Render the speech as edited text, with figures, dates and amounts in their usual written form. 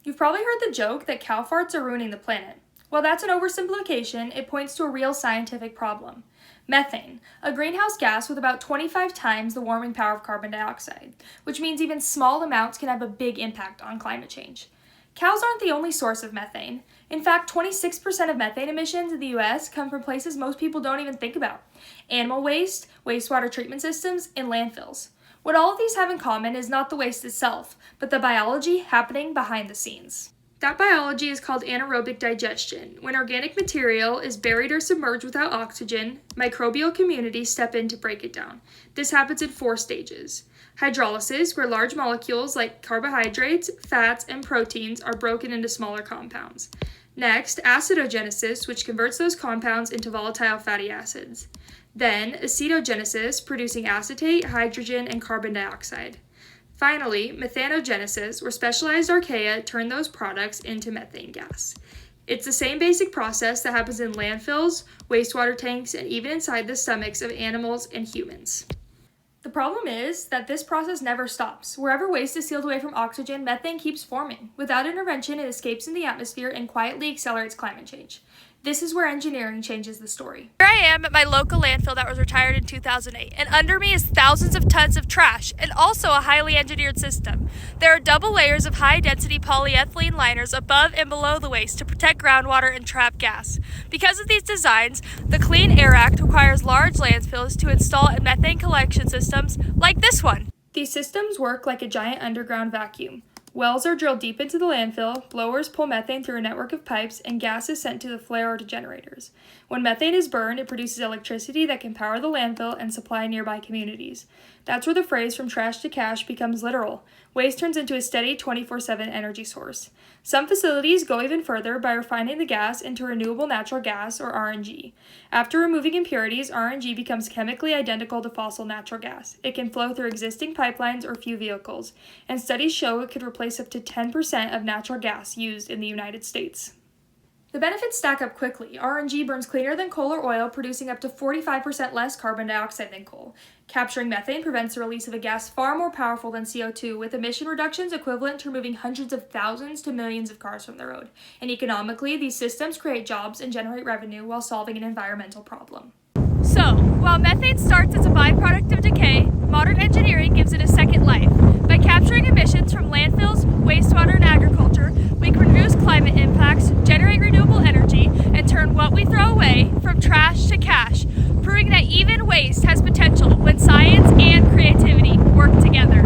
You've probably heard the joke that cow farts are ruining the planet. While that's an oversimplification, it points to a real scientific problem. Methane, a greenhouse gas with about 25 times the warming power of carbon dioxide, which means even small amounts can have a big impact on climate change. Cows aren't the only source of methane. In fact, 26% of methane emissions in the US come from places most people don't even think about: animal waste, wastewater treatment systems, and landfills. What all of these have in common is not the waste itself, but the biology happening behind the scenes. That biology is called anaerobic digestion. When organic material is buried or submerged without oxygen, microbial communities step in to break it down. This happens in 4 stages. Hydrolysis, where large molecules like carbohydrates, fats, and proteins are broken into smaller compounds. Next, acidogenesis, which converts those compounds into volatile fatty acids. Then, acetogenesis, producing acetate, hydrogen, and carbon dioxide. Finally, methanogenesis, where specialized archaea turn those products into methane gas. It's the same basic process that happens in landfills, wastewater tanks, and even inside the stomachs of animals and humans. The problem is that this process never stops. Wherever waste is sealed away from oxygen, methane keeps forming. Without intervention, it escapes in the atmosphere and quietly accelerates climate change. This is where engineering changes the story. Here I am at my local landfill that was retired in 2008, and under me is thousands of tons of trash, and also a highly engineered system. There are double layers of high-density polyethylene liners above and below the waste to protect groundwater and trap gas. Because of these designs, the Clean Air Act requires large landfills to install methane collection systems like this one. These systems work like a giant underground vacuum. Wells are drilled deep into the landfill, blowers pull methane through a network of pipes, and gas is sent to the flare or to generators. When methane is burned, it produces electricity that can power the landfill and supply nearby communities. That's where the phrase "from trash to cash" becomes literal. Waste turns into a steady 24/7 energy source. Some facilities go even further by refining the gas into renewable natural gas, or RNG. After removing impurities, RNG becomes chemically identical to fossil natural gas. It can flow through existing pipelines or few vehicles, and studies show it could replace up to 10% of natural gas used in the United States. The benefits stack up quickly. RNG burns cleaner than coal or oil, producing up to 45% less carbon dioxide than coal. Capturing methane prevents the release of a gas far more powerful than CO2, with emission reductions equivalent to removing hundreds of thousands to millions of cars from the road. And economically, these systems create jobs and generate revenue while solving an environmental problem. So, while methane starts as a byproduct of decay, modern engineering gives it a second life. By capturing emissions from landfills, wastewater, and agriculture, we can reduce climate impacts, generate renewable energy, and turn what we throw away from trash to cash, proving that even waste has potential when science and creativity work together.